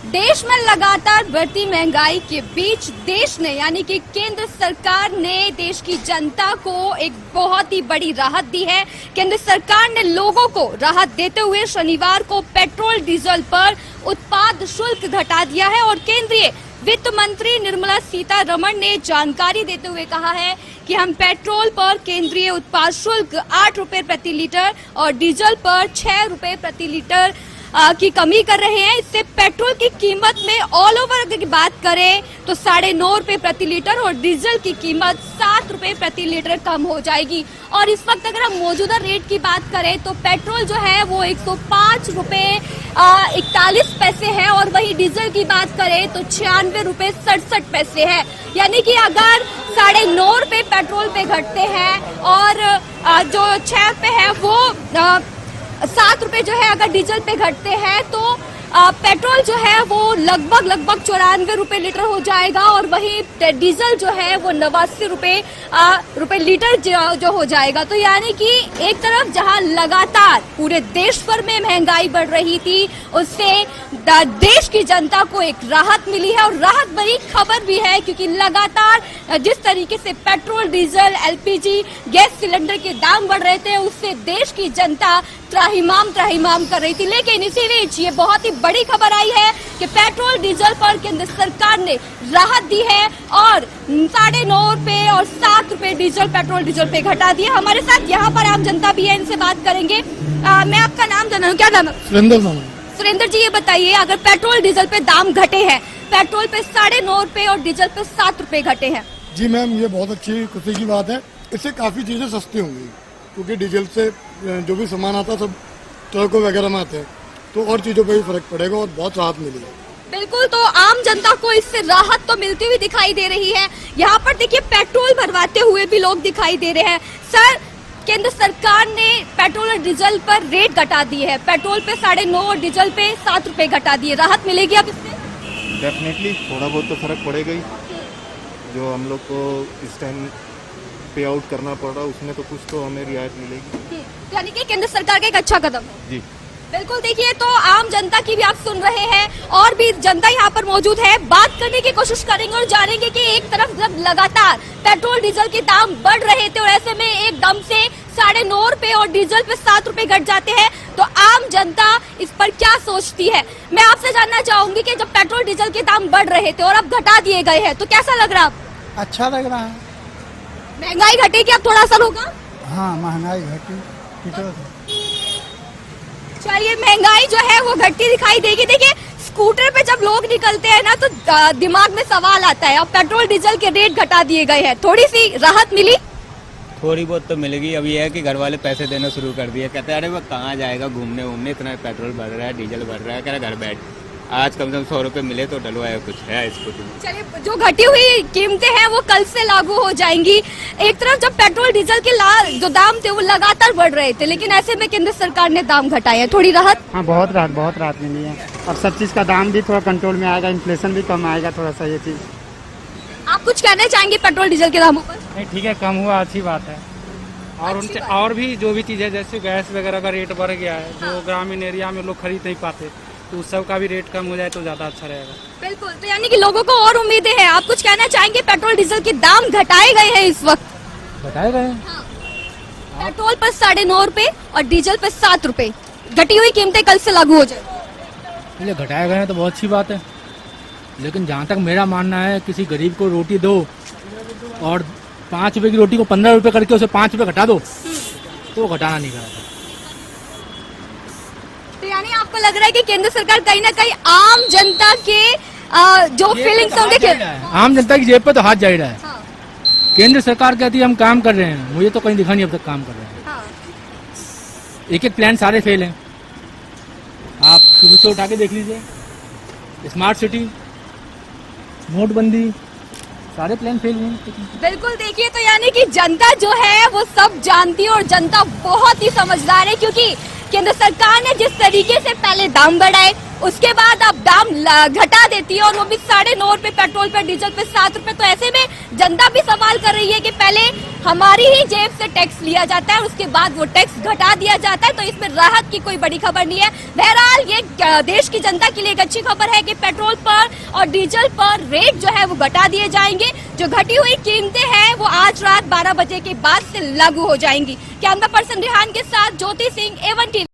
देश में लगातार बढ़ती महंगाई के बीच देश ने यानी कि केंद्र सरकार ने देश की जनता को एक बहुत ही बड़ी राहत दी है। केंद्र सरकार ने लोगों को राहत देते हुए शनिवार को पेट्रोल डीजल पर उत्पाद शुल्क घटा दिया है और केंद्रीय वित्त मंत्री निर्मला सीतारमण ने जानकारी देते हुए कहा है कि हम पेट्रोल पर केंद्रीय उत्पाद शुल्क 8 रुपए प्रति लीटर और डीजल पर 6 रुपए प्रति लीटर की कमी कर रहे हैं। इससे पेट्रोल की कीमत में ऑल ओवर की बात करें तो 9.5 रुपए प्रति लीटर और डीजल की कीमत 7 रुपए प्रति लीटर कम हो जाएगी। और इस वक्त अगर हम मौजूदा रेट की बात करें तो पेट्रोल जो है वो 105 रुपए 41 पैसे है और वही डीजल की बात करें तो 96 रुपए 67 पैसे है। यानी कि अगर 9.5 रुपए पेट्रोल पे घटते हैं और जो 6 रुपए है वो 7 रुपए जो है अगर डीजल पे घटते हैं तो पेट्रोल जो है वो लगभग 94 रुपए लीटर हो जाएगा और वही डीजल जो है वो 89 रुपए लीटर जो हो जाएगा। तो यानी कि एक तरफ जहां लगातार पूरे देश भर में महंगाई बढ़ रही थी उससे देश की जनता को एक राहत मिली है और राहत भरी खबर भी है, क्योंकि लगातार जिस तरीके से petrol diesel LPG gas cylinder के दाम बढ़ रहे थे उससे देश की जनता त्राहिमाम कर रही थी। लेकिन इसी बीच ये बहुत ही बड़ी खबर आई है कि पेट्रोल डीजल पर केंद्र सरकार ने राहत दी है और 9.5 रुपए और 7 रुपए पेट्रोल डीजल पे घटा दिए। हमारे साथ यहाँ पर आम जनता भी है, इनसे बात करेंगे। मैं आपका नाम जाना हूँ, क्या नाम है? सुरेंद्र जी, ये बताइए अगर पेट्रोल डीजल पे दाम घटे हैं, पेट्रोल पे 9.5 रुपए और डीजल पे 7 रुपए घटे हैं। जी मैम, ये बहुत अच्छी खुशी की बात है। इससे काफी चीजें सस्ती होंगी क्योंकि डीजल से जो भी सामान आता सब ट्रकों वगैरह में आते हैं तो और चीजों पे भी फर्क पड़ेगा और बहुत राहत मिलेगी। बिल्कुल, तो आम जनता को इससे राहत तो मिलती हुई दिखाई दे रही है। यहाँ पर देखिए पेट्रोल भरवाते हुए भी लोग दिखाई दे रहे हैं। सर, केंद्र सरकार ने पेट्रोल और डीजल पर रेट घटा दी है, पेट्रोल पे 9.5 और डीजल पे 7 रुपए घटा दिए, राहत मिलेगी अब इससे? डेफिनेटली थोड़ा बहुत तो फर्क पड़ेगा ही। जो हम लोग को इस टाइम पे आउट करना पड़ रहा उसमें तो कुछ तो हमें रियायत मिलेगी। यानी कि केंद्र सरकार का एक अच्छा कदम है। जी बिल्कुल, देखिए तो आम जनता की भी आप सुन रहे हैं और भी जनता यहाँ पर मौजूद है, बात करने की कोशिश करेंगे और जानेंगे कि एक तरफ जब लगातार पेट्रोल डीजल के दाम बढ़ रहे थे और ऐसे में एकदम से 9.5 रुपए और डीजल पे 7 रुपए घट जाते हैं तो आम जनता इस पर क्या सोचती है। मैं आपसे जानना चाहूंगी कि जब पेट्रोल डीजल के दाम बढ़ रहे थे और अब घटा दिए गए हैं तो कैसा लग रहा है? अच्छा लग रहा है। महंगाई घटेगी, अब थोड़ा असर होगा? हाँ, महंगाई घटी। चलिए, महंगाई जो है वो घटती दिखाई देगी। देखिए स्कूटर पे जब लोग निकलते हैं ना तो दिमाग में सवाल आता है, अब पेट्रोल डीजल के रेट घटा दिए गए हैं, थोड़ी सी राहत मिली? थोड़ी बहुत तो मिलेगी। अब ये है कि घर वाले पैसे देना शुरू कर दिए, कहते हैं अरे वो कहाँ जाएगा घूमने, इतना पेट्रोल भर रहा है, डीजल भर रहा है, कह रहा घर बैठ, आज कम से कम 100 रुपए मिले तो डलवाया कुछ है स्कूटी। चलिए, जो घटी हुई कीमतें हैं वो कल से लागू हो जाएंगी। एक तरफ जब पेट्रोल डीजल के जो दाम थे वो लगातार बढ़ रहे थे, लेकिन ऐसे में केंद्र सरकार ने दाम घटाए हैं, थोड़ी राहत? हाँ, बहुत राहत मिली है और सब चीज़ का दाम भी थोड़ा कंट्रोल में आएगा, इन्फ्लेशन भी कम आएगा थोड़ा सा। ये चीज़ आप कुछ कहना चाहेंगे पेट्रोल डीजल के दामों पर? नहीं, ठीक है, कम हुआ, अच्छी बात है। और उनसे और भी जो भी चीज़ें जैसे गैस वगैरह का रेट बढ़ गया है, जो ग्रामीण एरिया में लोग खरीद नहीं पाते तो उस सब का भी रेट कम हो जाए तो ज्यादा अच्छा रहेगा। बिल्कुल, तो यानी कि लोगों को और उम्मीदें हैं। आप कुछ कहना चाहेंगे? पेट्रोल डीजल के दाम घटाए गए हैं इस वक्त? बताए गए पेट्रोल पर 9.5 रुपए और डीजल पर 7 रुपए, घटी हुई कीमतें कल से लागू हो जाए। घटाए गए हैं तो बहुत अच्छी बात है, लेकिन जहाँ तक मेरा मानना है किसी गरीब को रोटी दो और 5 रुपए की रोटी को 15 रुपए करके उसे 5 रुपए घटा दो तो घटाना नहीं करता। तो यानी आपको लग रहा है कि केंद्र सरकार कहीं ना कहीं आम जनता के जो फीलिंग्स होंगे, आम जनता की जेब पे तो हाथ जा ही रहा है। केंद्र सरकार कहती है हम काम कर रहे हैं, मुझे तो कहीं दिखा नहीं अब तक काम कर रहे हैं। एक प्लान सारे फेल हैं, आप शुरू से उठा के देख लीजिए, स्मार्ट सिटी, नोटबंदी, सारे प्लान फेल हुए। बिल्कुल, देखिए तो यानी कि जनता जो है वो सब जानती है और जनता बहुत ही समझदार है, क्योंकि केंद्र सरकार ने जिस तरीके से पहले दाम बढ़ाए उसके बाद अब दाम घटा देती है और वो भी 9.5 रुपए पेट्रोल पे, डीजल पे 7 रुपए। तो ऐसे में जनता भी सवाल कर रही है कि पहले हमारी ही जेब से टैक्स लिया जाता है, उसके बाद वो टैक्स घटा दिया जाता है, तो इसमें राहत की कोई बड़ी खबर नहीं है। बहरहाल ये देश की जनता के लिए एक अच्छी खबर है कि पेट्रोल पर और डीजल पर रेट जो है वो घटा दिए जाएंगे। जो घटी हुई कीमतें हैं वो आज रात 12 बजे के बाद से लागू हो जाएंगी। कैमरा पर्सन रिहान के साथ ज्योति सिंह, A1 TV।